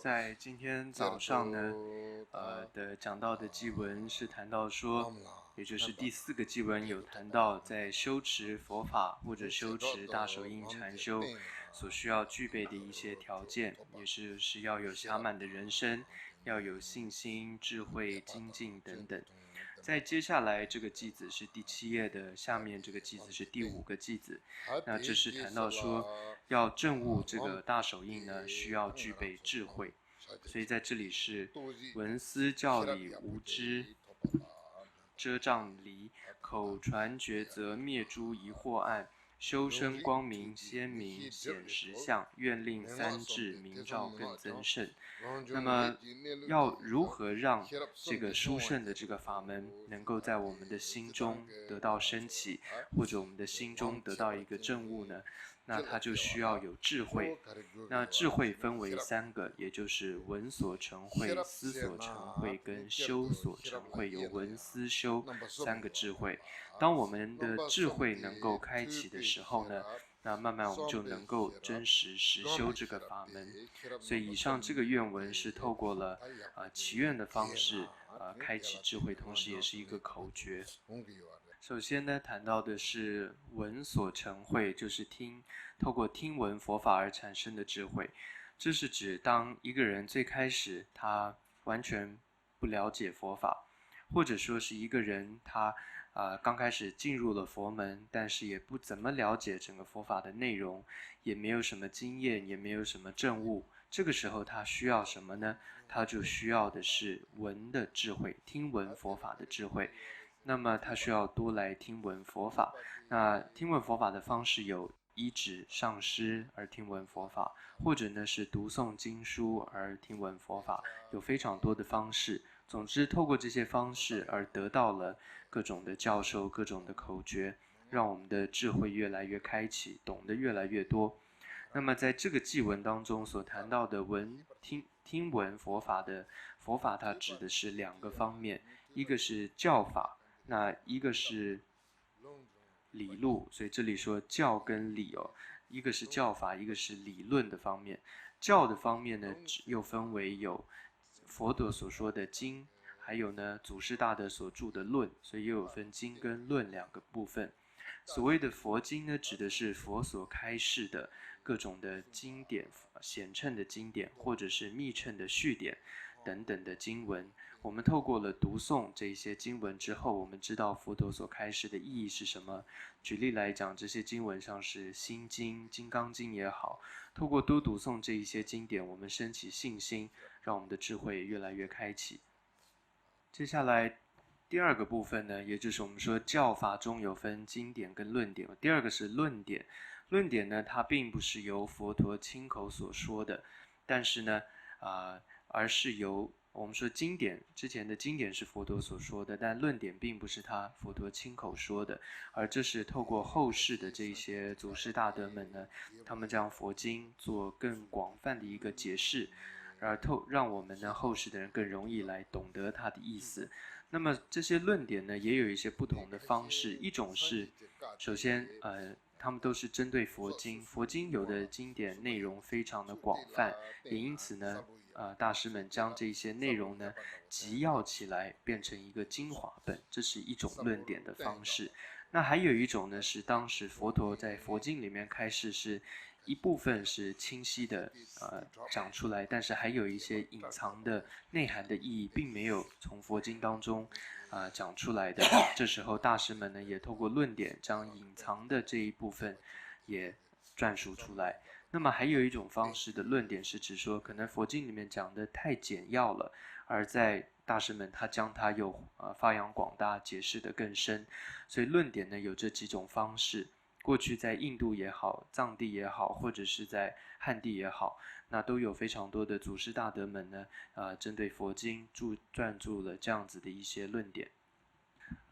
在今天早上呢，讲到的祭文是谈到说，也就是第4个祭文有谈到，在修持佛法或者修持大手印禅修所需要具备的一些条件，也是要有暇满的人生，要有信心、智慧、精进等等。在接下来这个偈子是第7页的，下面这个偈子是第5个偈子。那这是谈到说，要证悟这个大手印呢，需要具备智慧。所以在这里是闻思教理无知，遮障离，口传抉择灭诸疑惑暗。修身光明鲜明显实相，愿令三智明照更增胜。那么要如何让这个殊胜的这个法门能够在我们的心中得到升起，或者我们的心中得到一个证悟呢？那它就需要有智慧。那智慧分为3个，也就是闻所成慧、思所成慧跟修所成慧，有闻思修3个智慧。当我们的智慧能够开启的时候呢，那慢慢我们就能够真实实修这个法门。所以以上这个愿文是透过了祈愿的方式开启智慧，同时也是一个口诀。首先呢，谈到的是闻所成慧，就是透过听闻佛法而产生的智慧。这是指当一个人最开始他完全不了解佛法，或者说是一个人他刚开始进入了佛门，但是也不怎么了解整个佛法的内容，也没有什么经验，也没有什么证悟。这个时候他需要什么呢？他就需要的是闻的智慧，听闻佛法的智慧。那么他需要多来听闻佛法。那听闻佛法的方式有依止上师而听闻佛法，或者呢是读诵经书而听闻佛法，有非常多的方式。总之，透过这些方式而得到了各种的教授、各种的口诀，让我们的智慧越来越开启，懂得越来越多。那么在这个偈文当中所谈到的听闻佛法的佛法，它指的是2个方面，一个是教法，那一个是理路。所以这里说教跟理一个是教法，一个是理论的方面。教的方面呢，又分为有佛陀所说的经，还有呢祖师大德所著的论，所以又有分经跟论2个部分。所谓的佛经呢，指的是佛所开示的各种的经典，显称的经典，或者是密称的序典等等的经文。我们透过了读诵这些经文之后，我们知道佛陀所开示的意义是什么。举例来讲，这些经文像是心经、金刚经也好，透过多读诵这一些经典，我们升起信心，让我们的智慧越来越开启。接下来第2个部分呢，也就是我们说教法中有分经典跟论点。第2个是论点。论点呢，它并不是由佛陀亲口所说的，但是呢而是由我们说经典，之前的经典是佛陀所说的，但论点并不是佛陀亲口说的，而这是透过后世的这些祖师大德们呢，他们将佛经做更广泛的一个解释，而让我们呢后世的人更容易来懂得它的意思。那么这些论点呢，也有一些不同的方式。一种是，首先他们都是针对佛经，佛经有的经典内容非常的广泛，也因此呢大师们将这些内容呢集要起来，变成一个精华本，这是一种论点的方式。那还有一种呢，是当时佛陀在佛经里面开示，是一部分是清晰的讲出来，但是还有一些隐藏的内涵的意义，并没有从佛经当中讲出来的。这时候大师们呢，也透过论点将隐藏的这一部分也撰述出来。那么还有一种方式的论点是指说，可能佛经里面讲的太简要了，而在大师们他将它又发扬广大，解释得更深。所以论点呢有这几种方式。过去在印度也好，藏地也好，或者是在汉地也好，那都有非常多的祖师大德们呢针对佛经撰著了这样子的一些论点。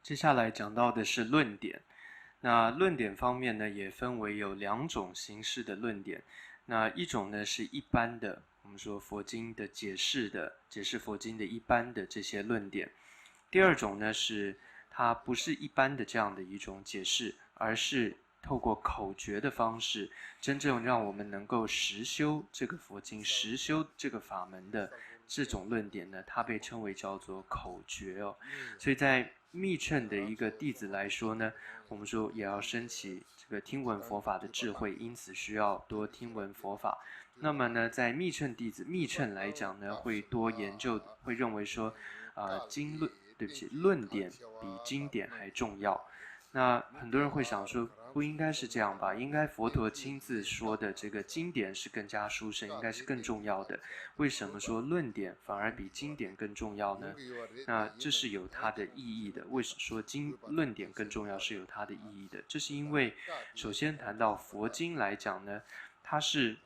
接下来讲到的是论点。那论点方面呢，也分为有2种形式的论点。那一种呢是一般的，我们说佛经的解释佛经的一般的这些论点。第2种呢是它不是一般的这样的一种解释，而是透过口诀的方式，真正让我们能够实修这个佛经、实修这个法门的这种论点呢，它被称为叫做口诀哦。所以在密乘的一个弟子来说呢，我们说也要升起这个听闻佛法的智慧，因此需要多听闻佛法。那么呢，在密乘弟子密乘来讲呢，会多研究，会认为说，论点比经典还重要。那很多人会想说，不应该是这样吧？应该佛陀亲自说的这个经典是更加殊胜，应该是更重要的。为什么说论点反而比经典更重要呢？那这是有它的意义的。为什么说论点更重要是有它的意义的？这是因为，首先谈到佛经来讲呢，它是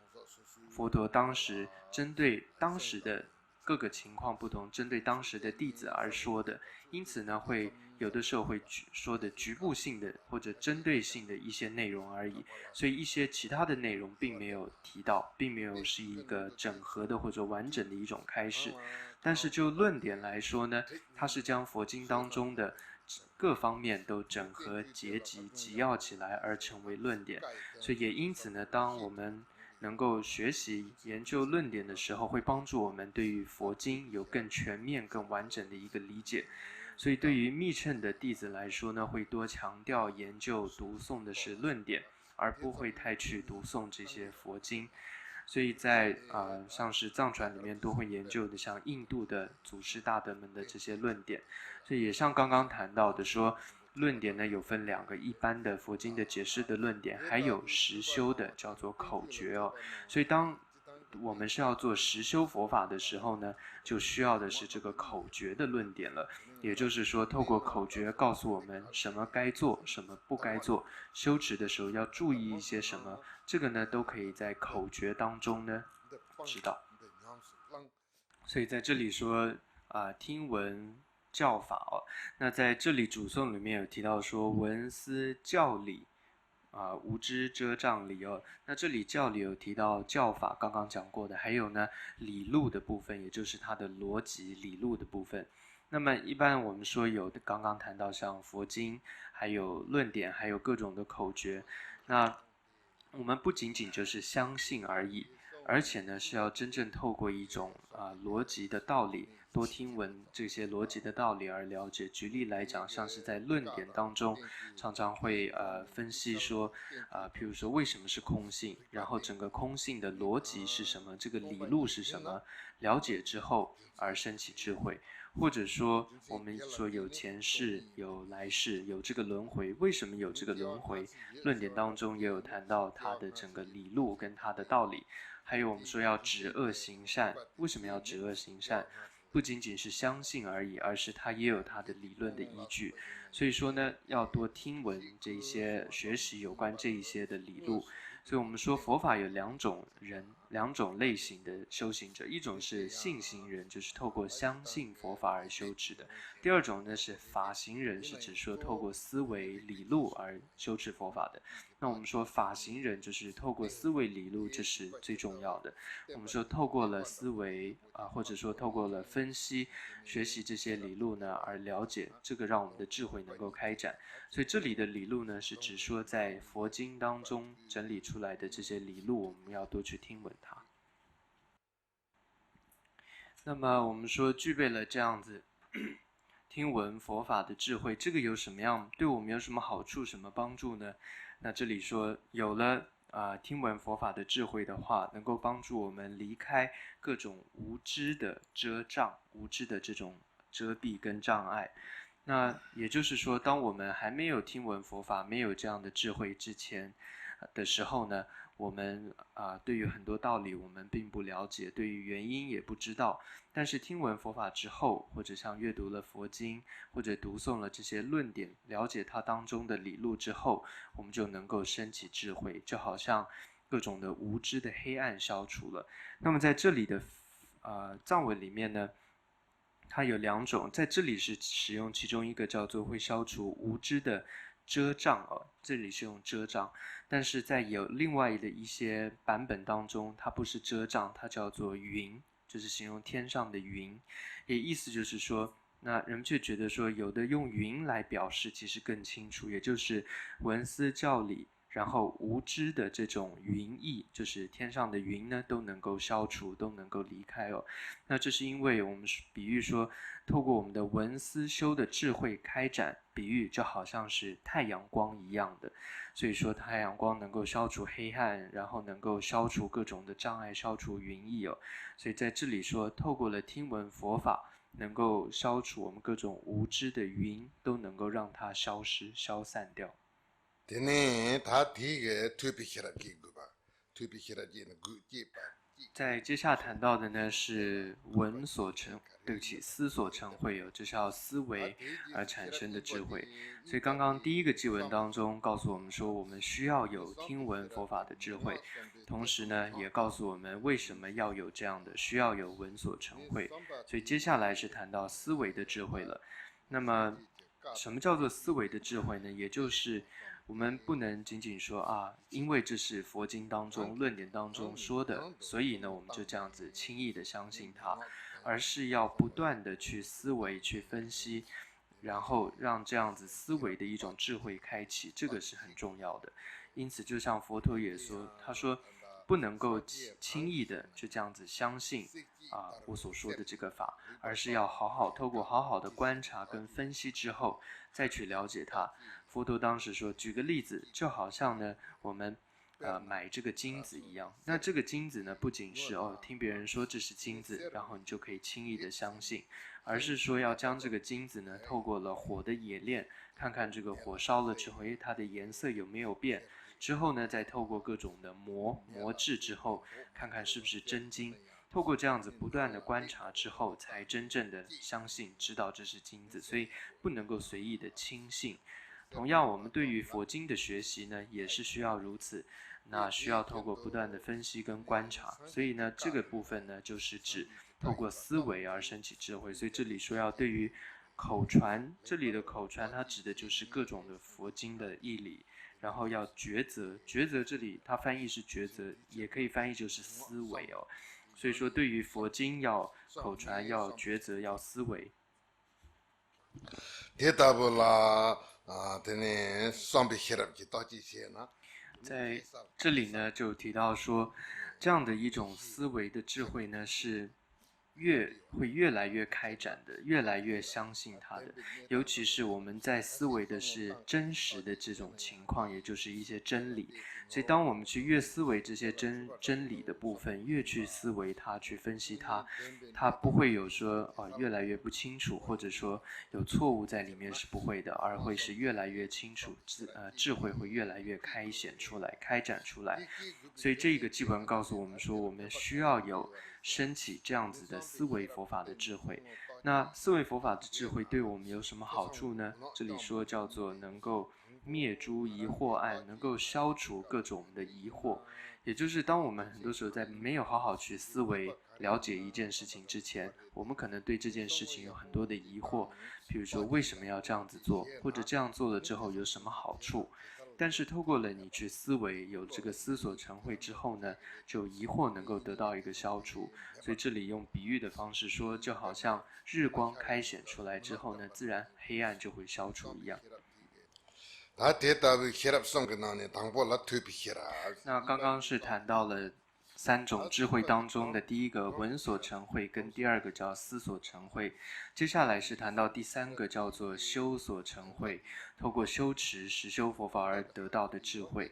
佛陀当时针对当时的各个情况不同，针对当时的弟子而说的，因此呢，会有的时候会说的局部性的或者针对性的一些内容而已，所以一些其他的内容并没有提到，并没有是一个整合的或者完整的一种开示。但是就论点来说呢，它是将佛经当中的各方面都整合结集集要起来而成为论点，所以也因此呢，当我们能够学习研究论点的时候，会帮助我们对于佛经有更全面、更完整的一个理解。所以对于密乘的弟子来说呢，会多强调研究读诵的是论点，而不会太去读诵这些佛经。所以在像是藏传里面都会研究的，像印度的祖师大德们的这些论点。所以也像刚刚谈到的说，论点呢有分两个，一般的佛经的解释的论点，还有实修的叫做口诀哦。所以当我们是要做实修佛法的时候呢，就需要的是这个口诀的论点了。也就是说，透过口诀告诉我们什么该做，什么不该做，修持的时候要注意一些什么，这个呢都可以在口诀当中呢知道。所以在这里说听闻教法哦，那在这里主颂里面有提到说闻思教理。无知遮障理哦，那这里教理有提到教法，刚刚讲过的，还有呢理路的部分，也就是它的逻辑理路的部分。那么一般我们说有刚刚谈到像佛经，还有论点，还有各种的口诀，那我们不仅仅就是相信而已，而且呢是要真正透过一种逻辑的道理，多听闻这些逻辑的道理而了解。举例来讲，像是在论点当中，常常会分析说譬如说为什么是空性，然后整个空性的逻辑是什么，这个理路是什么，了解之后而升起智慧。或者说我们说有前世有来世有这个轮回，为什么有这个轮回，论点当中也有谈到它的整个理路跟它的道理。还有我们说要止恶行善，为什么要止恶行善，不仅仅是相信而已，而是它也有它的理论的依据。所以说呢，要多听闻这一些，学习有关这一些的理路。所以我们说佛法有两种人，两种类型的修行者，一种是信行人，就是透过相信佛法而修持的；第二种呢是法行人，是指说透过思维理路而修持佛法的。那我们说法行人就是透过思维理路，这是最重要的。我们说透过了思维或者说透过了分析、学习这些理路呢，而了解这个，让我们的智慧能够开展。所以这里的理路呢，是指说在佛经当中整理出来的这些理路，我们要多去听闻它。那么我们说具备了这样子听闻佛法的智慧，这个有什么样对我们有什么好处、什么帮助呢？那这里说有了听闻佛法的智慧的话，能够帮助我们离开各种无知的遮障、无知的这种遮蔽跟障碍。那也就是说，当我们还没有听闻佛法、没有这样的智慧之前的时候呢，我们对于很多道理我们并不了解，对于原因也不知道。但是听闻佛法之后，或者像阅读了佛经，或者读诵了这些论点，了解它当中的理路之后，我们就能够升起智慧，就好像各种的无知的黑暗消除了。那么在这里的藏文里面呢，它有两种，在这里是使用其中一个叫做会消除无知的遮障哦，这里是用遮障，但是在有另外的一些版本当中，它不是遮障，它叫做云，就是形容天上的云，也意思就是说那人们却觉得说，有的用云来表示其实更清楚，也就是文思教理，然后无知的这种云翳，就是天上的云呢都能够消除，都能够离开哦。那这是因为我们比喻说，透过我们的文思修的智慧开展，比喻就好像是太阳光一样的，所以说太阳光能够消除黑暗，然后能够消除各种的障碍，消除云翳哦。所以在这里说，透过了听闻佛法，能够消除我们各种无知的云，都能够让它消失、消散掉。在接下谈到的呢是文所成，对不起，思所成慧有，这是要思维而产生的智慧。所以刚刚第一个偈文当中告诉我们说，我们需要有听闻佛法的智慧，同时呢也告诉我们为什么要有这样的，需要有文所成慧。所以接下来是谈到思维的智慧了。那么什么叫做思维的智慧呢？也就是我们不能仅仅说啊，因为这是佛经当中论点当中说的，所以呢我们就这样子轻易的相信它，而是要不断的去思维、去分析，然后让这样子思维的一种智慧开启，这个是很重要的。因此就像佛陀也说，他说不能够轻易的就这样子相信我所说的这个法，而是要透过好好的观察跟分析之后再去了解它。佛陀当时说，举个例子，就好像呢我们买这个金子一样，那这个金子呢不仅是听别人说这是金子，然后你就可以轻易的相信，而是说要将这个金子呢透过了火的冶炼，看看这个火烧了之后它的颜色有没有变，之后呢再透过各种的磨制之后，看看是不是真金。透过这样子不断的观察之后，才真正的相信知道这是金子，所以不能够随意的轻信。同样我们对于佛经的学习呢也是需要如此，那需要透过不断的分析跟观察，所以呢这个部分呢就是指透过思维而升起智慧。所以这里说要对于口传，这里的口传它指的就是各种的佛经的义理，然后要抉择，抉择这里它翻译是抉择，也可以翻译就是思维哦。所以说对于佛经要口传，要抉择，要思维。在这里呢就提到说，这样的一种思维的智慧呢是会越来越开展的，越来越相信它的。尤其是我们在思维的是真实的这种情况，也就是一些真理。所以当我们去越思维这些真理的部分，越去思维它，去分析它，它不会有说越来越不清楚，或者说有错误在里面，是不会的，而会是越来越清楚，智慧会越来越开显出来，开展出来。所以这个基本上告诉我们说，我们需要有升起这样子的思维佛法的智慧。那思维佛法的智慧对我们有什么好处呢？这里说叫做能够灭诸疑惑暗，能够消除各种的疑惑。也就是当我们很多时候在没有好好去思维了解一件事情之前，我们可能对这件事情有很多的疑惑，比如说为什么要这样子做，或者这样做了之后有什么好处。但是透过了你去思维，有这个思所成慧之后呢，就疑惑能够得到一个消除。所以这里用比喻的方式说，就好像日光开显出来之后呢，自然黑暗就会消除一样。那刚刚是谈到了三种智慧当中的第一个闻所成慧，跟第二个叫思所成慧。接下来是谈到第三个叫做修所成慧，透过修持实修佛法而得到的智慧。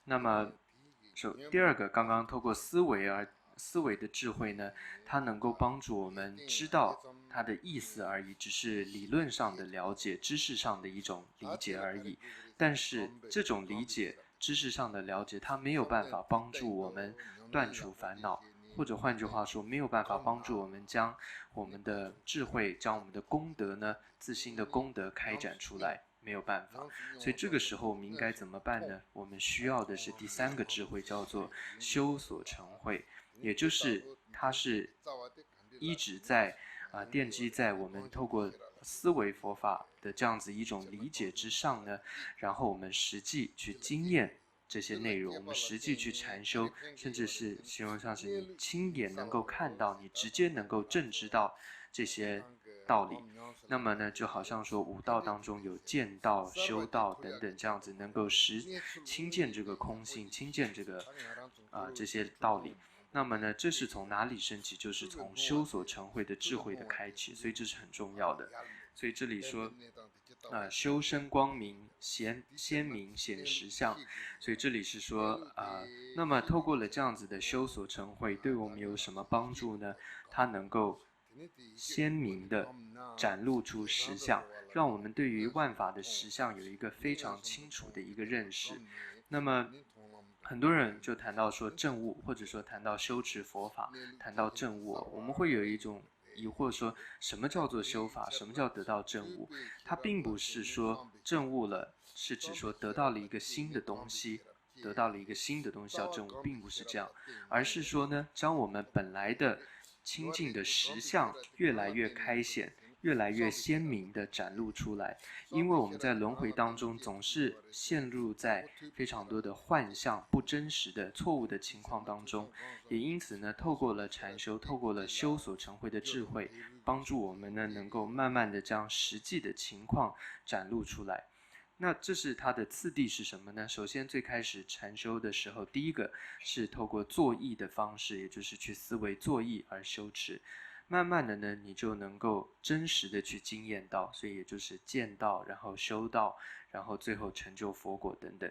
那么第二个刚刚透过思维的智慧呢，它能够帮助我们知道它的意思而已，只是理论上的了解，知识上的一种理解而已。但是这种理解知识上的了解，它没有办法帮助我们断除烦恼，或者换句话说，没有办法帮助我们将我们的智慧，将我们的功德呢，自心的功德开展出来，没有办法。所以这个时候我们应该怎么办呢？我们需要的是第三个智慧，叫做修所成慧，也就是它是依止在奠基在我们透过思维佛法的这样子一种理解之上呢，然后我们实际去经验这些内容，我们实际去禅修，甚至是形容上是你亲眼能够看到，你直接能够证知到这些道理。那么呢，就好像说五道当中有见道、修道等等这样子，能够亲见这个空性，亲见这个这些道理。那么呢，这是从哪里升起？就是从修所成慧的智慧的开启，所以这是很重要的。所以这里说，修身光明，鲜明显实相。所以这里是说，那么透过了这样子的修所成慧，对我们有什么帮助呢？它能够鲜明的展露出实相，让我们对于万法的实相有一个非常清楚的一个认识。那么很多人就谈到说证悟，或者说谈到修持佛法，谈到证悟，我们会有一种疑惑，说什么叫做修法，什么叫得到证悟？它并不是说证悟了是指说得到了一个新的东西，得到了一个新的东西叫证悟，并不是这样，而是说呢，将我们本来的清净的实相越来越开显，越来越鲜明地展露出来。因为我们在轮回当中总是陷入在非常多的幻象、不真实的、错误的情况当中，也因此呢，透过了禅修，透过了修所成慧的智慧，帮助我们呢能够慢慢地将实际的情况展露出来。那这是它的次第是什么呢？首先最开始禅修的时候，第一个是透过作意的方式，也就是去思维作意而修持。慢慢的呢，你就能够真实的去经验到，所以也就是见到，然后修道，然后最后成就佛果等等。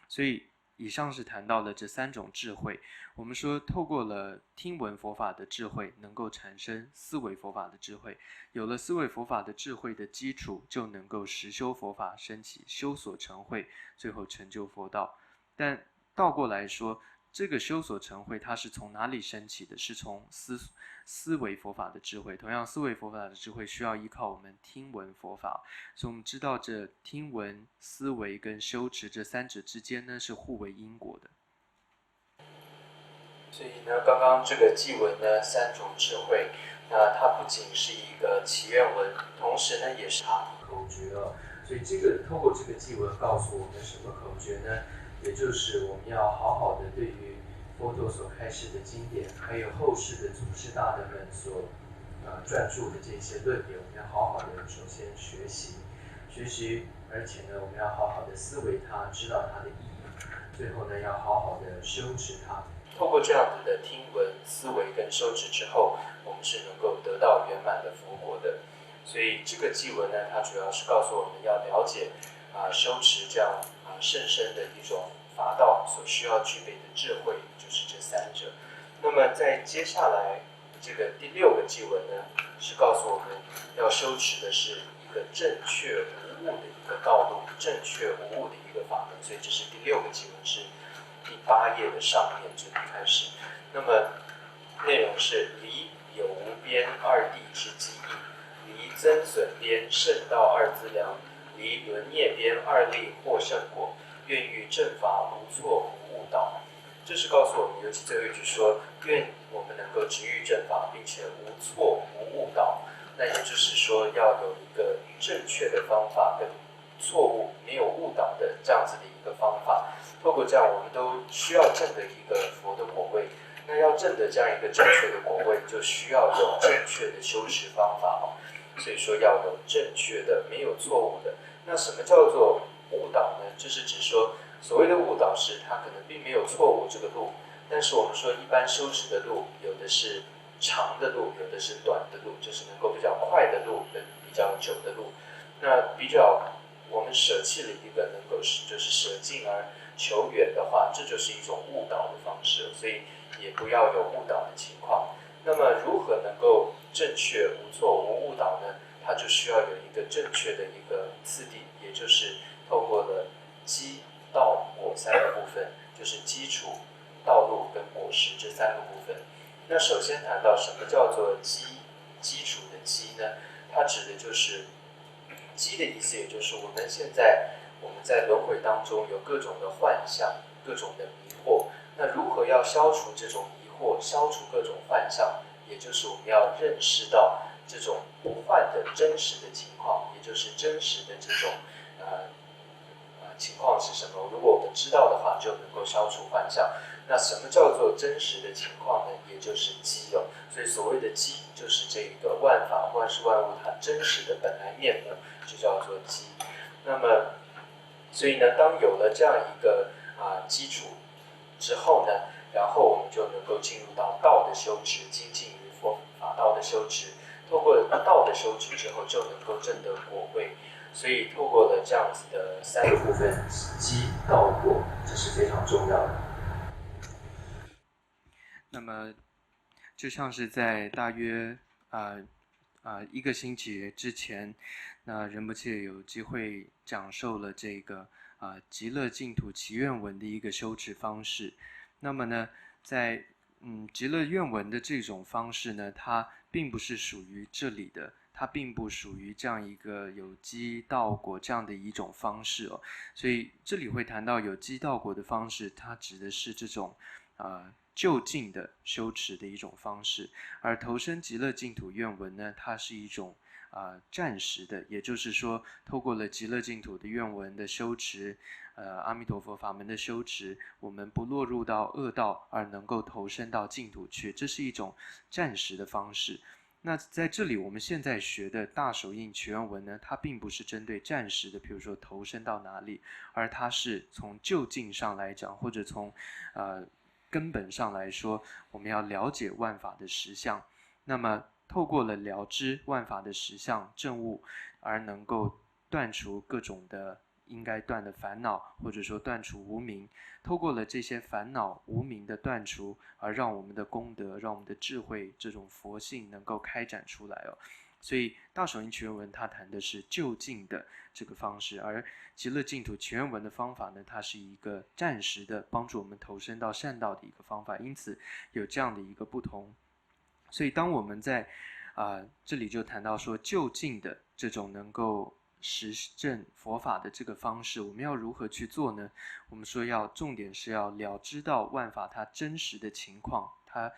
所以以上是谈到了这三种智慧。我们说透过了听闻佛法的智慧，能够产生思维佛法的智慧。有了思维佛法的智慧的基础，就能够实修佛法，升起修所成慧，最后成就佛道。但倒过来说，这个修所成慧它是从哪里升起的？是从思维佛法的智慧。同样，思维佛法的智慧需要依靠我们听闻佛法，所以我们知道这听闻、思维跟修持这三者之间呢是互为因果的。所以呢，刚刚这个偈文呢，三种智慧，那它不仅是一个祈愿文，同时呢也是它的口诀哦。所以这个透过这个偈文告诉我们什么口诀呢？也就是我们要好好的对于佛陀所开示的经典，还有后世的祖师大德们所撰著的这些论点，我们要好好的首先学习，而且呢，我们要好好的思维它，知道它的意义，最后呢，要好好的修持它。透过这样子的听闻、思维跟修持之后，我们是能够得到圆满的佛果的。所以这个偈文呢，它主要是告诉我们要了解修持这样甚深的一种法道所需要具备的智慧，就是这三者。那么在接下来这个第六个偈文呢，是告诉我们要修持的是一个正确无误的一个道路，正确无误的一个法门。所以这是第六个偈文，是第8页的上面这里开始。那么内容是离有无边二谛之机义，离增损边圣道二资粮，离轮业边二力获胜果，愿欲正法无错无误导。这是告诉我们，尤其最后一句说，愿我们能够直欲正法，并且无错无误导。那也就是说，要有一个正确的方法跟错误没有误导的这样子的一个方法。透过这样，我们都需要证得一个佛的果位。那要证得这样一个正确的果位，就需要有正确的修持方法。所以说要有正确的，没有错误的。那什么叫做误导呢？就是指说，所谓的误导是它可能并没有错误这个路，但是我们说一般修持的路，有的是长的路，有的是短的路，就是能够比较快的路跟比较久的路。那比较我们舍弃了一个能够就是舍近而求远的话，这就是一种误导的方式，所以也不要有误导的情况。那么如何能够正确无错无误导呢？它就需要有一个正确的一个次第，也就是透过了基、道、果三个部分，就是基础、道路跟果实这三个部分。那首先谈到什么叫做基础的基呢？它指的就是基的意思，也就是我们在轮回当中有各种的幻象，各种的迷惑。那如何要消除这种迷惑，消除各种幻象？也就是我们要认识到这种不幻的真实的情况，也就是真实的这种情况是什么？如果我们知道的话，就能够消除幻象。那什么叫做真实的情况呢？也就是机哦。所以所谓的机，就是这个万法万事万物它真实的本来面呢，就叫做机。那么，所以呢，当有了这样一个基础之后呢，然后我们就能够进入到道的修持，精进于佛法道的修持。透过道的修持之后，就能够证得果位。所以透过了这样子的三个部分，机道果，这是非常重要的。那么，就像是在大约1个星期之前，那仁波切有机会讲授了这个极乐净土祈愿文的一个修持方式。那么呢，在极乐愿文的这种方式呢，它并不是属于这里的，它并不属于这样一个有机道果这样的一种方式哦。所以这里会谈到有机道果的方式，它指的是这种就近的修持的一种方式，而投身极乐净土愿文呢，它是一种暂时的，也就是说，透过了极乐净土的愿文的修持，阿弥陀佛法门的修持，我们不落入到恶道，而能够投身到净土去，这是一种暂时的方式。那在这里，我们现在学的大手印祈愿文呢，它并不是针对暂时的，比如说投身到哪里，而它是从就近上来讲，或者从根本上来说，我们要了解万法的实相。那么，透过了了知万法的实相证悟，而能够断除各种的应该断的烦恼，或者说断除无明。透过了这些烦恼无明的断除，而让我们的功德，让我们的智慧，这种佛性能够开展出来哦。所以大手印祈愿文它谈的是就近的这个方式，而极乐净土祈愿文的方法呢，它是一个暂时的帮助我们投身到善道的一个方法，因此有这样的一个不同。所以当我们在这里就谈到说就近的这种能够实证佛法的这个方式，我们要如何去做呢？我们说重点是要了知到万法它真实的情况，它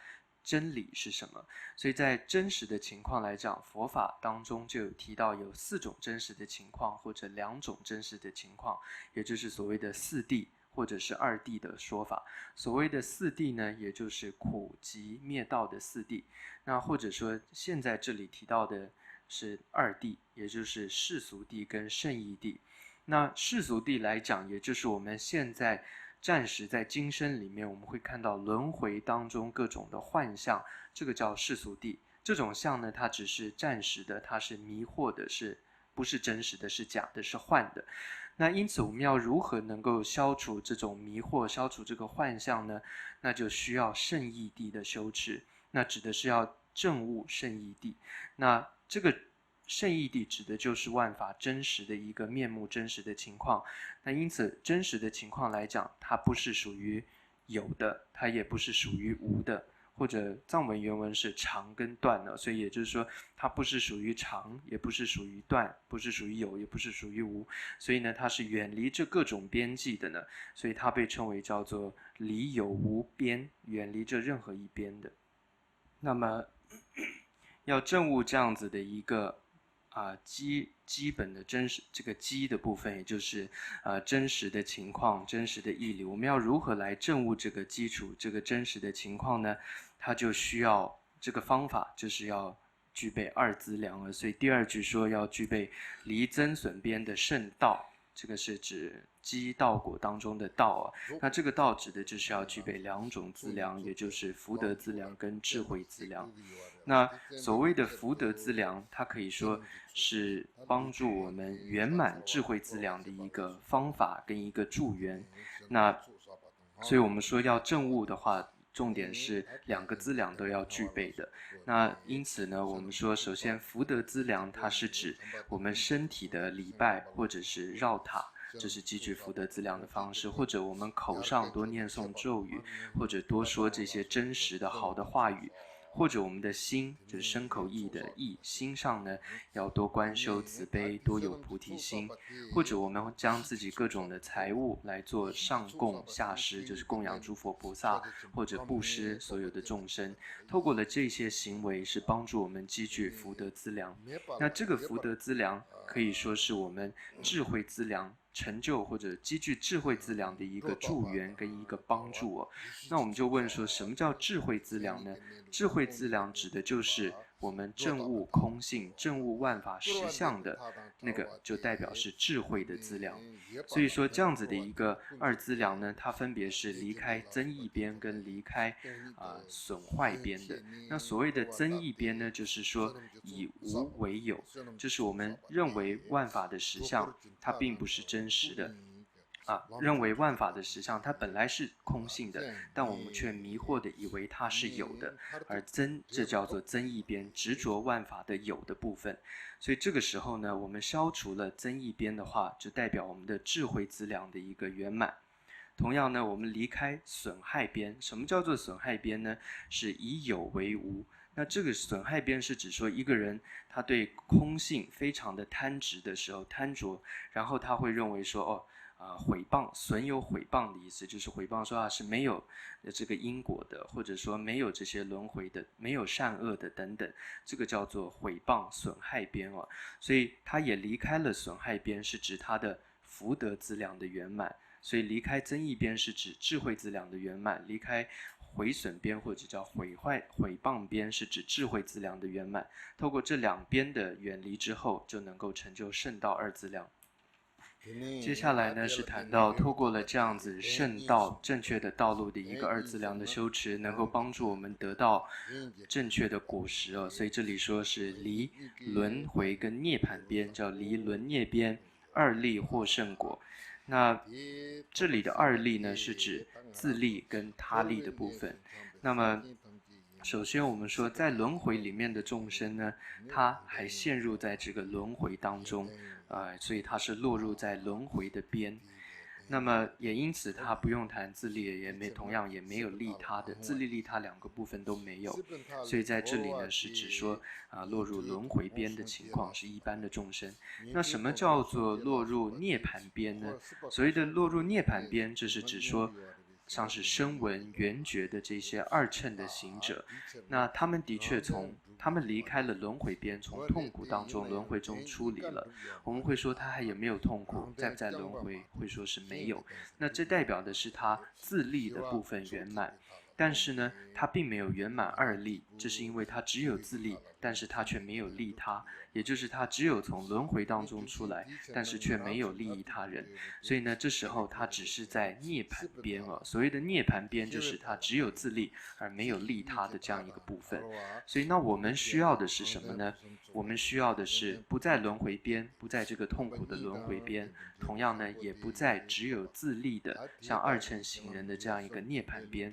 真理是什么。所以在真实的情况来讲，佛法当中就有提到有4种真实的情况，或者2种真实的情况，也就是所谓的4谛或者是2谛的说法。所谓的4谛呢，也就是苦集灭道的4谛。那或者说现在这里提到的是2谛，也就是世俗谛跟圣义谛。那世俗谛来讲，也就是我们现在暂时在今生里面，我们会看到轮回当中各种的幻象，这个叫世俗谛。这种相呢，它只是暂时的，它是迷惑的，不是真实的，是假的，是幻的。那因此我们要如何能够消除这种迷惑，消除这个幻象呢？那就需要圣义谛的修持。那指的是要证悟圣义谛。那这个圣义谛指的就是万法真实的一个面目，真实的情况。那因此真实的情况来讲，它不是属于有的，它也不是属于无的，或者藏文原文是常跟断的，所以也就是说它不是属于常，也不是属于断，不是属于有，也不是属于无。所以呢，它是远离这各种边际的呢，所以它被称为叫做离有无边，远离这任何一边的。那么要证悟这样子的一个基本的真实，这个基的部分，也就是真实的情况、真实的义理，我们要如何来证悟这个基础、这个真实的情况呢？它就需要这个方法，就是要具备2资粮了。所以第2句说要具备离增损边的圣道，这个是指基道果当中的道那这个道指的就是要具备2种资粮，也就是福德资粮跟智慧资粮。那所谓的福德资粮，它可以说是帮助我们圆满智慧资粮的一个方法跟一个助缘。那所以我们说要证悟的话，重点是2个资粮都要具备的。那因此呢，我们说首先福德资粮，它是指我们身体的礼拜或者是绕塔，这是积聚福德资粮的方式，或者我们口上多念诵咒语，或者多说这些真实的好的话语，或者我们的心，就是身口意的意，心上呢要多观修慈悲，多有菩提心，或者我们将自己各种的财物来做上供下施，就是供养诸佛菩萨，或者布施所有的众生。透过了这些行为，是帮助我们积聚福德资粮。那这个福德资粮可以说是我们智慧资粮成就或者积聚智慧资粮的一个助缘跟一个帮助哦。那我们就问说，什么叫智慧资粮呢？智慧资粮指的就是我们证悟空性、证悟万法实相的那个，就代表是智慧的资粮。所以说这样子的一个二资粮呢，它分别是离开增益边跟离开损坏边的。那所谓的增益边呢，就是说以无为有，就是我们认为万法的实相它并不是真实的。认为万法的实相它本来是空性的，但我们却迷惑的以为它是有的，而这叫做增益边，执着万法的有的部分。所以这个时候呢，我们消除了增益边的话，就代表我们的智慧资粮的一个圆满。同样呢，我们离开损害边。什么叫做损害边呢？是以有为无。那这个损害边是指说一个人他对空性非常的贪执的时候，贪着，然后他会认为说毁谤，损有毁谤的意思，就是毁谤说是没有这个因果的，或者说没有这些轮回的，没有善恶的等等，这个叫做毁谤损害边哦。所以他也离开了损害边，是指他的福德资粮的圆满。所以离开增益边是指智慧资粮的圆满，离开毁损边或者叫毁谤边是指智慧资粮的圆满。透过这两边的远离之后，就能够成就圣道二资粮。接下来呢是谈到透过了这样子圣道正确的道路的一个二资粮的修持，能够帮助我们得到正确的果实哦。所以这里说是离轮回跟涅槃边，叫离轮涅边二利获胜果。那这里的二利呢是指自利跟他利的部分。那么首先我们说在轮回里面的众生呢，他还陷入在这个轮回当中，所以他是落入在轮回的边。那么也因此他不用谈自利，同样也没有利他的，自利利他两个部分都没有。所以在这里呢是指说落入轮回边的情况是一般的众生。那什么叫做落入涅槃边呢？所谓的落入涅槃边，这是指说像是声闻缘觉的这些二乘的行者，那他们的确他们离开了轮回边，从痛苦当中轮回中出离了。我们会说他还有没有痛苦，在不在轮回，会说是没有。那这代表的是他自利的部分圆满。但是呢，他并没有圆满二利，这是因为他只有自利，但是他却没有利他，也就是他只有从轮回当中出来，但是却没有利益他人。所以呢，这时候他只是在涅槃边了。所谓的涅槃边，就是他只有自利而没有利他的这样一个部分。所以那我们需要的是什么呢？我们需要的是不在轮回边，不在这个痛苦的轮回边，同样呢，也不在只有自利的像二乘行人的这样一个涅槃边。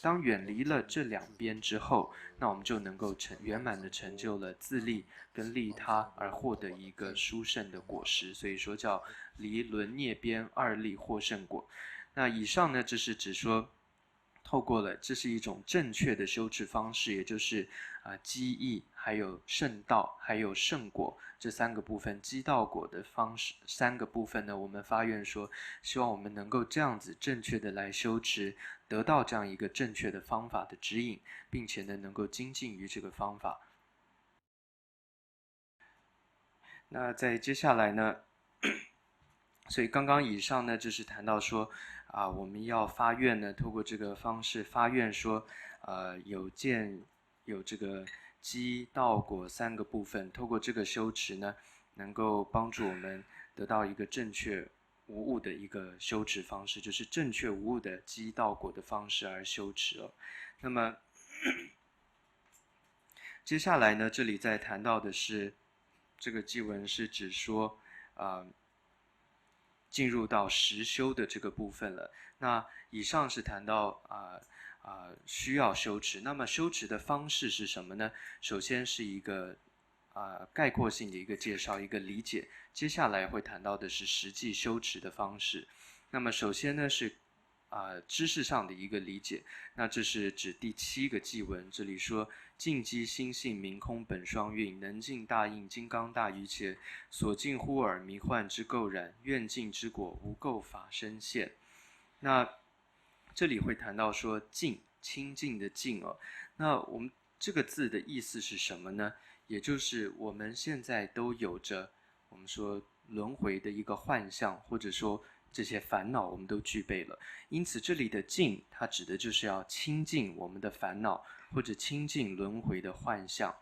当远离了这两边之后，那我们就能够圆满的成就了自利跟利他，而获得一个殊胜的果实。所以说叫离轮涅边二利获胜果。那以上呢，这是指说透过了，这是一种正确的修持方式，也就是机义，还有圣道，还有圣果这三个部分，机道果的方式三个部分呢，我们发愿说，希望我们能够这样子正确的来修持，得到这样一个正确的方法的指引，并且呢能够精进于这个方法。那在接下来呢，所以刚刚以上呢就是谈到说我们要发愿呢，透过这个方式发愿说，有这个机道果三个部分，透过这个修持呢，能够帮助我们得到一个正确无误的一个修持方式，就是正确无误的机道果的方式而修持哦。那么接下来呢，这里在谈到的是这个偈文是指说进入到实修的这个部分了。那以上是谈到需要修持，那么修持的方式是什么呢？首先是一个概括性的一个介绍，一个理解。接下来会谈到的是实际修持的方式。那么首先呢是知识上的一个理解。那这是指第7个偈文，这里说净机心性明空本双运，能尽大应金刚大于切，所尽乎耳迷幻之垢染，愿尽之果无垢法身现。那这里会谈到说净，清净的净哦。那我们这个字的意思是什么呢？也就是我们现在都有着我们说轮回的一个幻象，或者说这些烦恼我们都具备了。因此这里的净，它指的就是要清净我们的烦恼，或者清净轮回的幻象。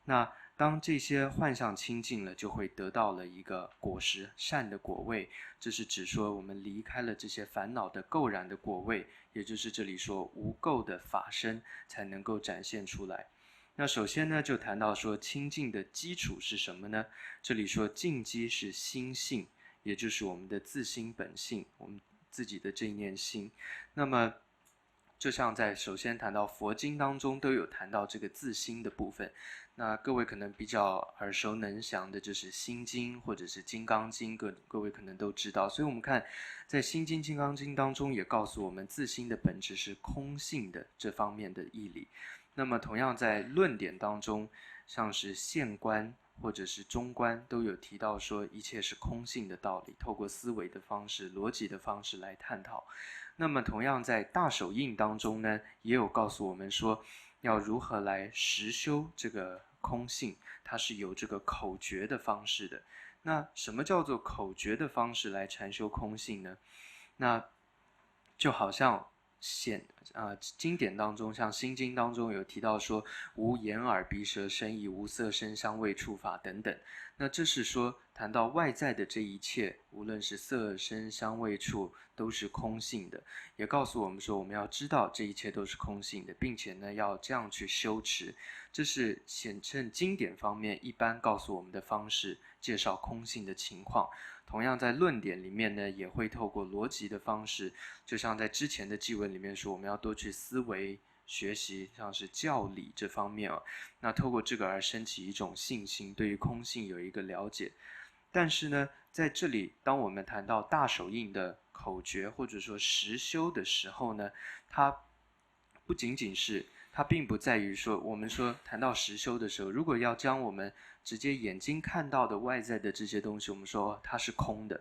那当这些幻象清净了，就会得到了一个果实，善的果位。这是指说我们离开了这些烦恼的垢染的果位，也就是这里说无垢的法身才能够展现出来。那首先呢，就谈到说清净的基础是什么呢？这里说净基是心性，也就是我们的自心本性，我们自己的这一念心。那么就像在首先谈到佛经当中都有谈到这个自心的部分，那各位可能比较耳熟能详的就是心经或者是金刚经，各位可能都知道。所以我们看在心经金刚经当中也告诉我们自心的本质是空性的这方面的义理。那么同样在论点当中，像是现观或者是中观都有提到说一切是空性的道理，透过思维的方式逻辑的方式来探讨。那么同样在大手印当中呢，也有告诉我们说要如何来实修这个空性，它是有这个口诀的方式的。那什么叫做口诀的方式来禅修空性呢？那就好像经典当中，像心经当中有提到说无眼耳鼻舌身意，无色声香味触法等等。那这是说谈到外在的这一切，无论是色声香味触都是空性的，也告诉我们说我们要知道这一切都是空性的，并且呢要这样去修持。这是显证经典方面一般告诉我们的方式，介绍空性的情况。同样在论点里面呢，也会透过逻辑的方式，就像在之前的偈文里面说，我们要多去思维学习，像是教理这方面那透过这个而升起一种信心，对于空性有一个了解。但是呢，在这里当我们谈到大手印的口诀或者说实修的时候呢，它不仅仅是，它并不在于说，我们说谈到实修的时候，如果要将我们直接眼睛看到的外在的这些东西，我们说它是空的，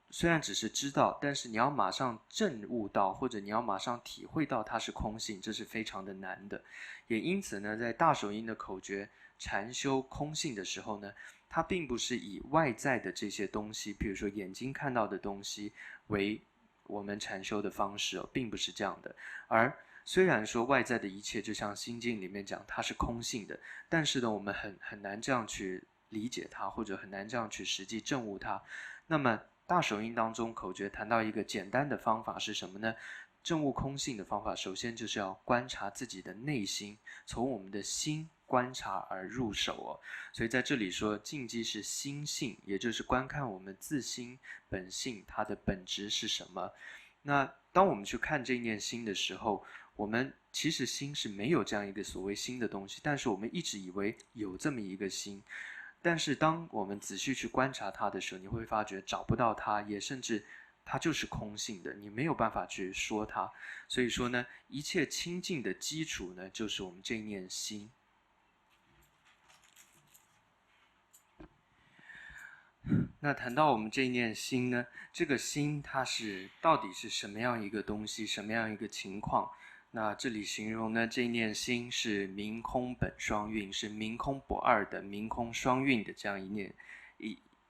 虽然只是知道，但是你要马上证悟到，或者你要马上体会到它是空性，这是非常的难的。也因此呢，在大手印的口诀禅修空性的时候呢，它并不是以外在的这些东西，比如说眼睛看到的东西为我们禅修的方式并不是这样的。而虽然说外在的一切就像心经里面讲它是空性的，但是呢我们很难这样去理解它，或者很难这样去实际证悟它。那么大手印当中口诀谈到一个简单的方法是什么呢？证悟空性的方法首先就是要观察自己的内心，从我们的心观察而入手所以在这里说净基是心性，也就是观看我们自心本性它的本质是什么。那当我们去看这念心的时候，我们其实心是没有这样一个所谓心的东西，但是我们一直以为有这么一个心。但是当我们仔细去观察它的时候，你会发觉找不到它，也甚至它就是空性的，你没有办法去说它。所以说呢，一切清净的基础呢，就是我们这念心。那谈到我们这念心呢，这个心它是到底是什么样一个东西，什么样一个情况？那这里形容呢，这念心是明空本双运，是明空不二的明空双运的这样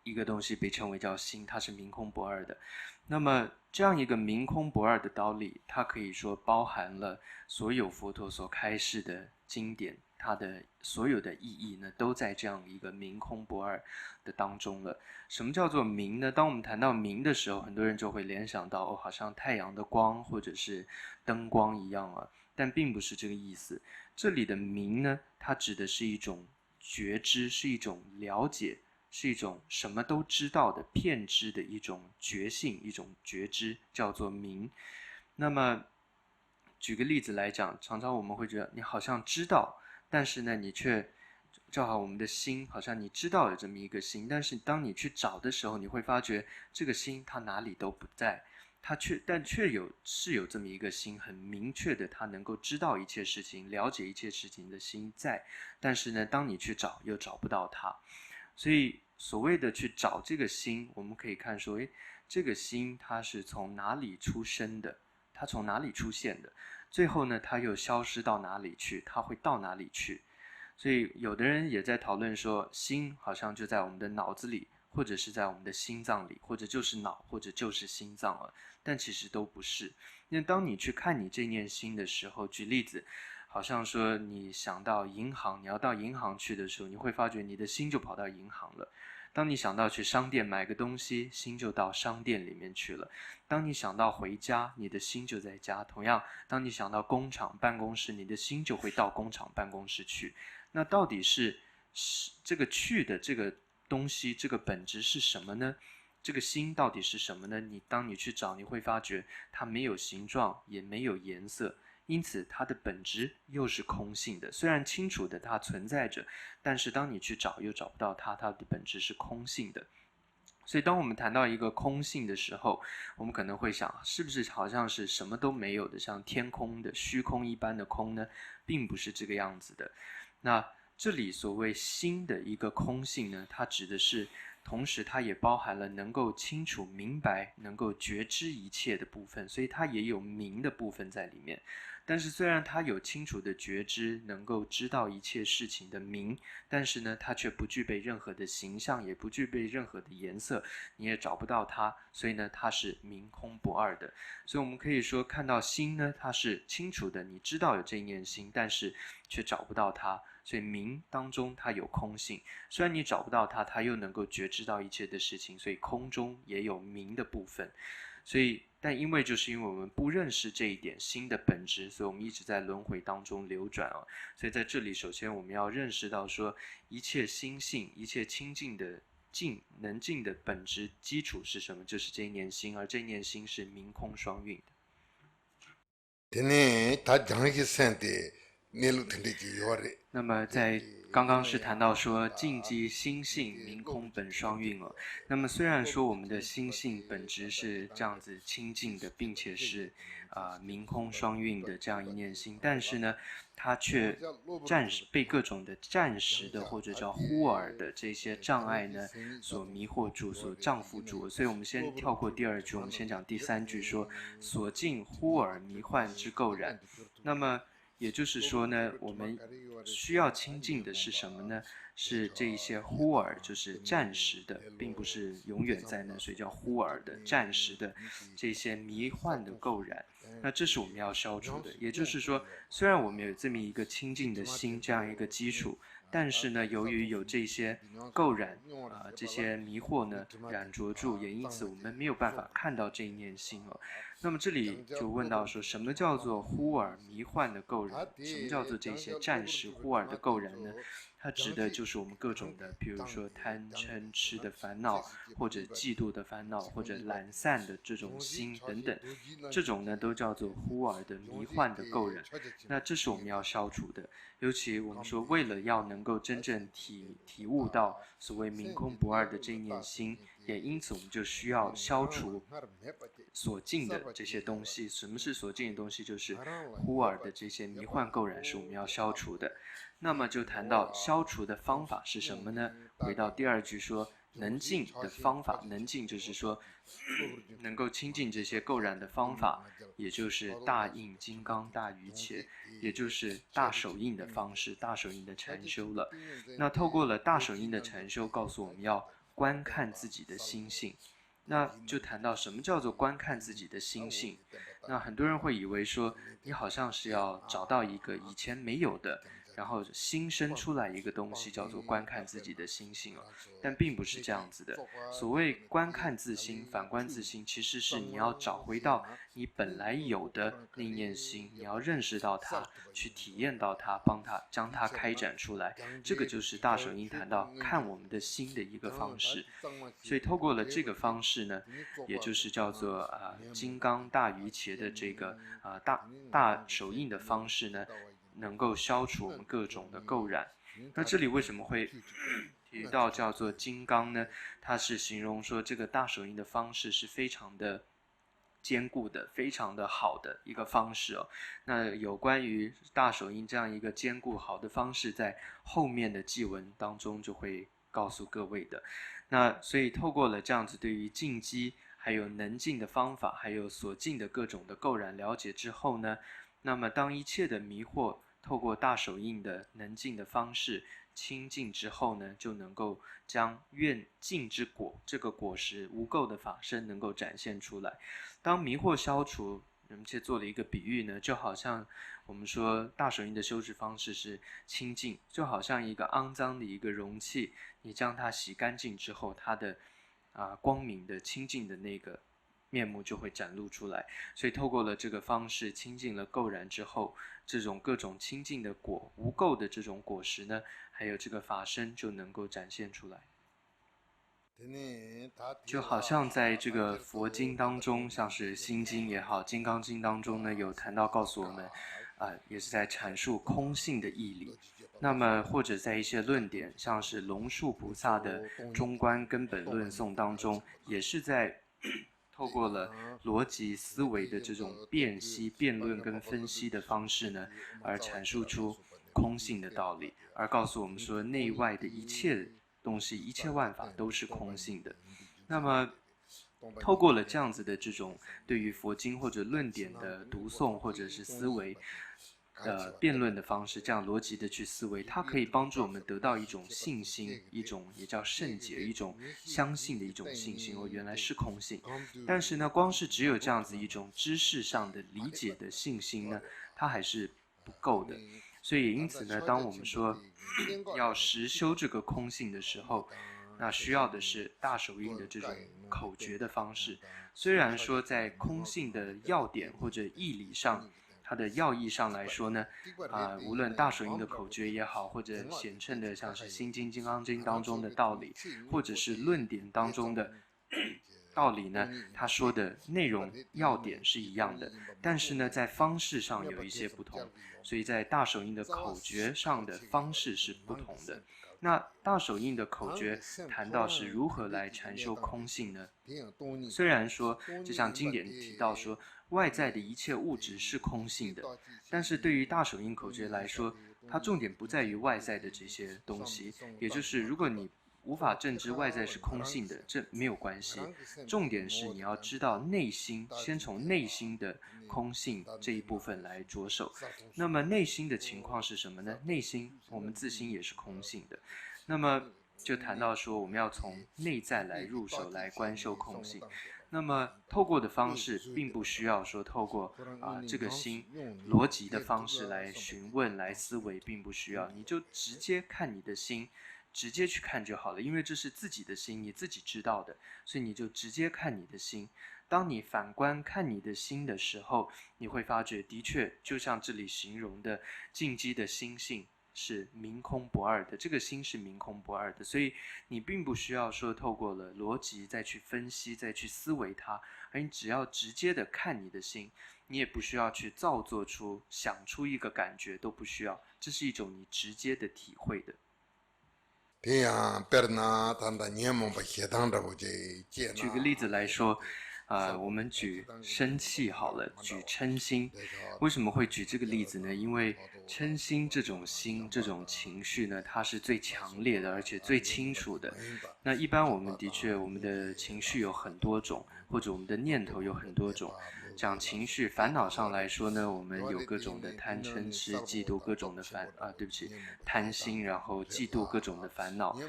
一个东西，被称为叫心，它是明空不二的。那么这样一个明空不二的道理，它可以说包含了所有佛陀所开示的经典，它的所有的意义呢，都在这样一个明空不二的当中了。什么叫做明呢？当我们谈到明的时候，很多人就会联想到好像太阳的光或者是灯光一样但并不是这个意思。这里的明呢，它指的是一种觉知，是一种了解，是一种什么都知道的遍知的一种觉性，一种觉知，叫做明。那么举个例子来讲，常常我们会觉得你好像知道，但是呢你却正好我们的心好像你知道有这么一个心，但是当你去找的时候，你会发觉这个心它哪里都不在，但却有这么一个心，很明确的，它能够知道一切事情，了解一切事情的心在，但是呢当你去找又找不到它。所以所谓的去找这个心，我们可以看说这个心它是从哪里出生的，它从哪里出现的，最后呢它又消失到哪里去，它会到哪里去。所以有的人也在讨论说，心好像就在我们的脑子里，或者是在我们的心脏里，或者就是脑，或者就是心脏了，但其实都不是。因为当你去看你这念心的时候，举例子，好像说你想到银行，你要到银行去的时候，你会发觉你的心就跑到银行了。当你想到去商店买个东西，心就到商店里面去了。当你想到回家，你的心就在家。同样，当你想到工厂办公室，你的心就会到工厂办公室去。那到底是这个去的这个东西，这个本质是什么呢？这个心到底是什么呢？当你去找，你会发觉它没有形状，也没有颜色。因此它的本质又是空性的，虽然清楚的它存在着，但是当你去找又找不到它，它的本质是空性的。所以当我们谈到一个空性的时候，我们可能会想，是不是好像是什么都没有的，像天空的虚空一般的空呢？并不是这个样子的。那这里所谓心的一个空性呢，它指的是同时它也包含了能够清楚明白，能够觉知一切的部分，所以它也有明的部分在里面。但是虽然它有清楚的觉知，能够知道一切事情的明，但是呢，它却不具备任何的形象，也不具备任何的颜色，你也找不到它，所以呢，它是明空不二的。所以我们可以说，看到心呢，它是清楚的，你知道有这一念心，但是却找不到它。所以明当中它有空性，虽然你找不到它，它又能够觉知到一切的事情，所以空中也有明的部分。所以但因为我们不认识这一点心的本质，所以我们一直在轮回当中流转啊。所以在这里首先我们要认识到说，一切心性，一切清净的能净的本质基础是什么？就是这一念心，而这一念心是明空双运的。那么在刚刚是谈到说净即心性明空本双运了。那么虽然说我们的心性本质是这样子清净的，并且是明空双运的这样一念心，但是呢，它却被各种的暂时的或者叫忽尔的这些障碍呢所迷惑住，所障缚住。所以我们先跳过第二句，我们先讲第三句，说所尽忽尔迷幻之垢染。那么也就是说呢，我们需要清净的是什么呢？是这一些忽尔，就是暂时的，并不是永远在那，所以叫忽尔的暂时的这些迷幻的垢染。那这是我们要消除的。也就是说，虽然我们有这么一个清净的心这样一个基础，但是呢，由于有这些垢染这些迷惑呢染着住，也因此我们没有办法看到这一念心了。那么这里就问到说，什么叫做忽尔迷幻的垢染？什么叫做这些暂时忽尔的垢染呢？它指的就是我们各种的，比如说贪嗔痴的烦恼，或者嫉妒的烦恼，或者懒散的这种心等等，这种呢都叫做忽尔的迷幻的垢染。那这是我们要消除的。尤其我们说，为了要能够真正体悟到所谓明空不二的这一念心，也因此我们就需要消除所尽的这些东西。什么是所尽的东西？就是忽尔的这些迷幻垢染是我们要消除的。那么就谈到消除的方法是什么呢？回到第二句说，能尽的方法，能尽就是说能够清净这些垢染的方法，也就是大印金刚大于切，也就是大手印的方式，大手印的禅修了。那透过了大手印的禅修，告诉我们要观看自己的心性。那就谈到什么叫做观看自己的心性。那很多人会以为说，你好像是要找到一个以前没有的，然后新生出来一个东西，叫做观看自己的心性但并不是这样子的。所谓观看自心，反观自心，其实是你要找回到你本来有的那一念心，你要认识到它，去体验到它，将它开展出来。这个就是大手印谈到看我们的心的一个方式。所以透过了这个方式呢，也就是叫做金刚大于茄的这个大手印的方式呢，能够消除我们各种的垢染。那这里为什么会提到叫做金刚呢？它是形容说这个大手印的方式是非常的坚固的，非常的好的一个方式那有关于大手印这样一个坚固好的方式，在后面的祭文当中就会告诉各位的。那所以透过了这样子对于净基还有能净的方法，还有所净的各种的垢染了解之后呢，那么当一切的迷惑透过大手印的能净的方式清净之后呢，就能够将愿净之果，这个果实无垢的法身能够展现出来。当迷惑消除，我们这做了一个比喻呢，就好像我们说大手印的修持方式是清净，就好像一个肮脏的一个容器，你将它洗干净之后，它的光明的清净的那个面目就会展露出来。所以透过了这个方式清净了垢染之后，这种各种清净的果，无垢的这种果实呢，还有这个法身就能够展现出来。就好像在这个佛经当中，像是心经也好，金刚经当中呢，有谈到告诉我们也是在阐述空性的义理。那么或者在一些论点，像是龙树菩萨的中观根本论颂当中，也是在透过了逻辑思维的这种辨析、辩论跟分析的方式呢，而阐述出空性的道理，而告诉我们说内外的一切东西、一切万法都是空性的。那么透过了这样子的这种对于佛经或者论点的读诵或者是思维辩论的方式，这样逻辑的去思维，它可以帮助我们得到一种信心，一种也叫圣解，一种相信的一种信心。原来是空性。但是呢，光是只有这样子一种知识上的理解的信心呢，它还是不够的。所以因此呢，当我们说要实修这个空性的时候，那需要的是大手印的这种口诀的方式。虽然说在空性的要点或者义理上，它的要义上来说呢，无论大手印的口诀也好，或者显称的像是心经、金刚经当中的道理，或者是论点当中的道理呢，他说的内容要点是一样的，但是呢，在方式上有一些不同，所以在大手印的口诀上的方式是不同的。那大手印的口诀谈到是如何来禅修空性呢？虽然说就像经典提到说外在的一切物质是空性的，但是对于大手印口诀来说，它重点不在于外在的这些东西，也就是如果你无法证知外在是空性的，这没有关系，重点是你要知道内心，先从内心的空性这一部分来着手。那么内心的情况是什么呢？内心我们自心也是空性的，那么就谈到说我们要从内在来入手来观修空性。那么透过的方式并不需要说透过这个心逻辑的方式来询问来思维，并不需要，你就直接看你的心，直接去看就好了，因为这是自己的心，你自己知道的，所以你就直接看你的心。当你反观看你的心的时候，你会发觉的确就像这里形容的净基的心性是明空不二的，这个心是明空不二的，所以你并不需要说透过了逻辑再去分析再去思维它，而你只要直接的看你的心，你也不需要去造作出想出一个感觉，都不需要，这是一种你直接的体会的。举个例子来说，我们举生气好了，举嗔心。为什么会举这个例子呢？因为嗔心这种心，这种情绪呢，它是最强烈的，而且最清楚的。那一般我们的确，我们的情绪有很多种，或者我们的念头有很多种。讲情绪烦恼上来说呢，我们有各种的贪嗔痴嫉妒，各种的贪心，然后嫉妒各种的烦恼。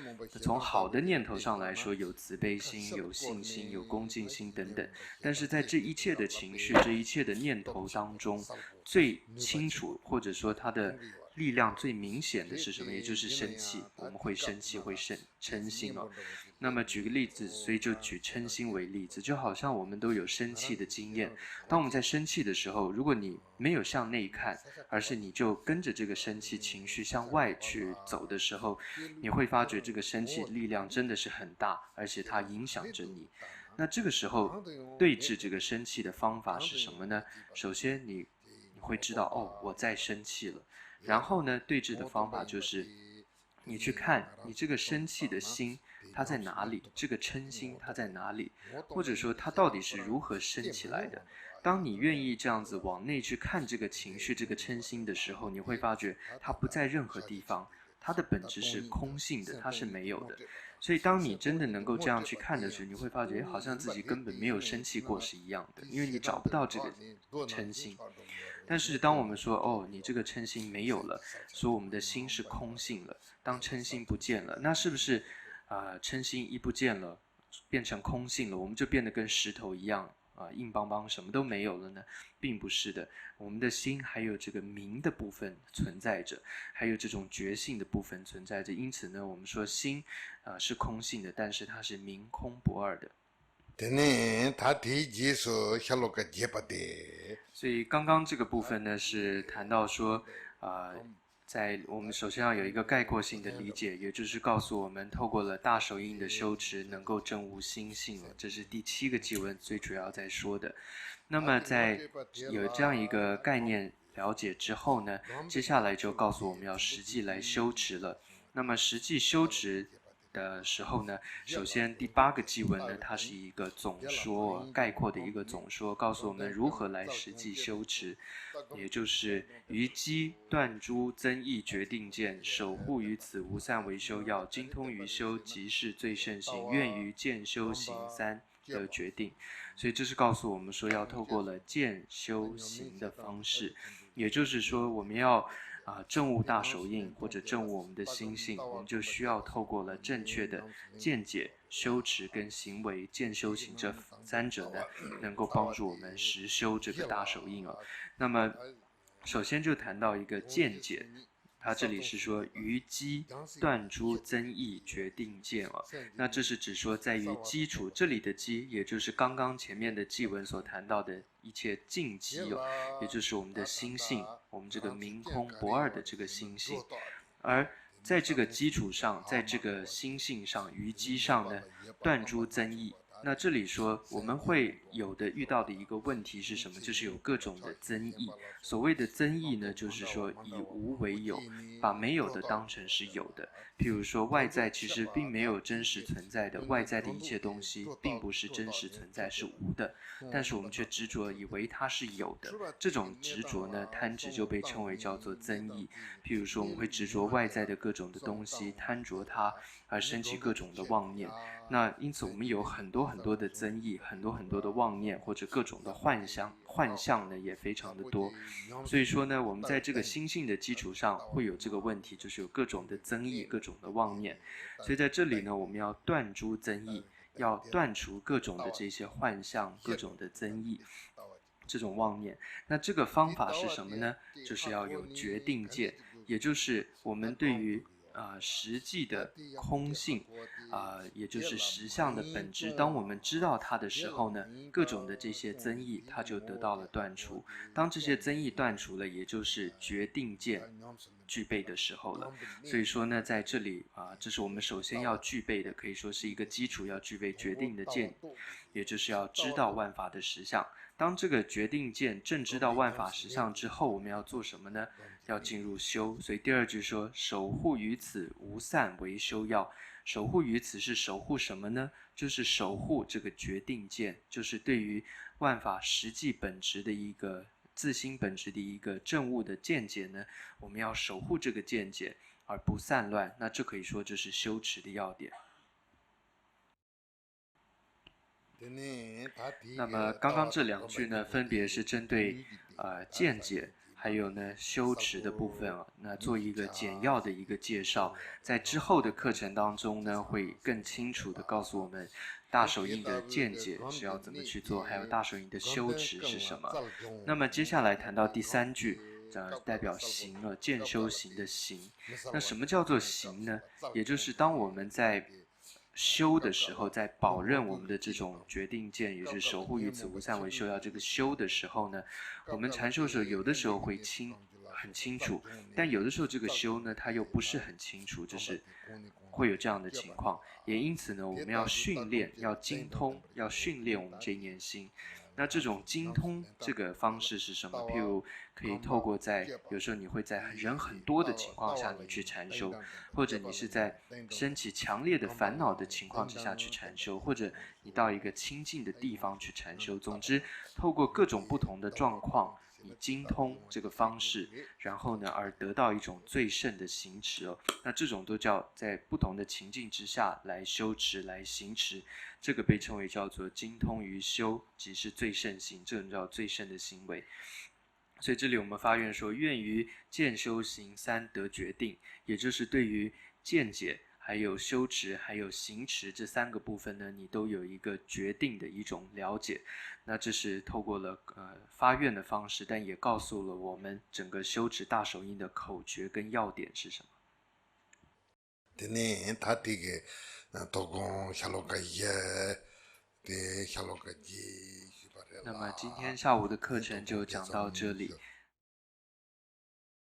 从好的念头上来说，有慈悲心，有信心，有恭敬心等等。但是在这一切的情绪，这一切的念头当中，最清楚或者说它的力量最明显的是什么？也就是生气，我们会生气，会嗔心哦。那么举个例子，所以就举嗔心为例子，就好像我们都有生气的经验。当我们在生气的时候，如果你没有向内看，而是你就跟着这个生气情绪向外去走的时候，你会发觉这个生气力量真的是很大，而且它影响着你。那这个时候对治这个生气的方法是什么呢？首先你会知道哦，我在生气了。然后呢，对治的方法就是你去看你这个生气的心它在哪里，这个嗔心它在哪里，或者说它到底是如何生起来的。当你愿意这样子往内去看这个情绪，这个嗔心的时候，你会发觉它不在任何地方，它的本质是空性的，它是没有的。所以当你真的能够这样去看的时候，你会发觉好像自己根本没有生气过是一样的，因为你找不到这个嗔心。但是当我们说哦，你这个嗔心没有了，说我们的心是空性了，当嗔心不见了，那是不是嗔心一不见了，变成空性了，我们就变得跟石头一样硬邦邦，什么都没有了呢？并不是的，我们的心还有这个明的部分存在着，还有这种觉性的部分存在着。因此呢，我们说心是空性的，但是它是明空不二的。所以刚刚这个部分呢，是谈到说在我们首先要有一个概括性的理解，也就是告诉我们透过了大手印的修持能够证悟心性了，这是第7个偈文最主要在说的。那么在有这样一个概念了解之后呢，接下来就告诉我们要实际来修持了。那么实际修持的时候呢，首先第8个偈文呢，它是一个总说，概括的一个总说，告诉我们如何来实际修持，也就是于机断诸增益决定见，守护于此无散为修要，精通于修即是最胜行，愿于见修行3的决定。所以这是告诉我们说，要透过了见修行的方式，也就是说我们要证悟大手印或者证悟我们的心性，我们就需要透过了正确的见解、修持跟行为，见修行这3者呢，能够帮助我们实修这个大手印啊。那么首先就谈到一个见解，它这里是说于基断诸增益决定见那这是指说在于基础，这里的基也就是刚刚前面的偈文所谈到的一切净基也就是我们的心性，我们这个明空不二的这个心性。而在这个基础上，在这个心性上，于基上呢，断诸增益。那这里说我们会有的遇到的一个问题是什么？就是有各种的增益。所谓的增益呢，就是说以无为有，把没有的当成是有的。譬如说外在其实并没有真实存在的，外在的一切东西并不是真实存在，是无的，但是我们却执着以为它是有的。这种执着呢，贪执就被称为叫做增益。譬如说我们会执着外在的各种的东西，贪着它而生起各种的妄念。那因此我们有很多很多的增益，很多很多的妄念，或者各种的幻象呢也非常的多。所以说呢，我们在这个心性的基础上会有这个问题，就是有各种的增益，各种的妄念。所以在这里呢，我们要断诸增益，要断除各种的这些幻象，各种的增益，这种妄念。那这个方法是什么呢？就是要有决定见，也就是我们对于实际的空性也就是实相的本质，当我们知道它的时候呢，各种的这些增益它就得到了断除。当这些增益断除了，也就是决定见具备的时候了。所以说呢，在这里这是我们首先要具备的，可以说是一个基础，要具备决定的见，也就是要知道万法的实相。当这个决定见正知道万法实相之后，我们要做什么呢？要进入修。所以第2句说守护于此无散为修要。守护于此是守护什么呢？就是守护这个决定见，就是对于万法实际本质的一个自心本质的一个证悟的见解呢，我们要守护这个见解而不散乱。那这可以说这是修持的要点。那么刚刚这2句呢，分别是针对见解还有呢修持的部分那做一个简要的一个介绍。在之后的课程当中呢，会更清楚地告诉我们大手印的见解是要怎么去做，还有大手印的修持是什么。那么接下来谈到第3句代表行见修行的行。那什么叫做行呢？也就是当我们在修的时候，在保任我们的这种决定见，也是守护于此无散为修要这个修的时候呢，我们禅修的时候有的时候会很清楚，但有的时候这个修呢，它又不是很清楚，就是会有这样的情况。也因此呢，我们要训练，要精通，要训练我们这一念心。那这种精通这个方式是什么？譬如可以透过有时候你会在人很多的情况下你去禅修，或者你是在升起强烈的烦恼的情况之下去禅修，或者你到一个清静的地方去禅修。总之，透过各种不同的状况，你精通这个方式，然后呢，而得到一种最胜的行持那这种都叫在不同的情境之下来修持、来行持，这个被称为叫做精通于修，即是最胜行，这种叫最胜的行为。所以这里我们发愿说，愿于见修行三得决定，也就是对于见解、还有修持、还有行持这3个部分呢，你都有一个决定的一种了解。那这是透过了发愿的方式，但也告诉了我们整个修持大手印的口诀跟要点是什么。那么今天下午的课程就讲到这里。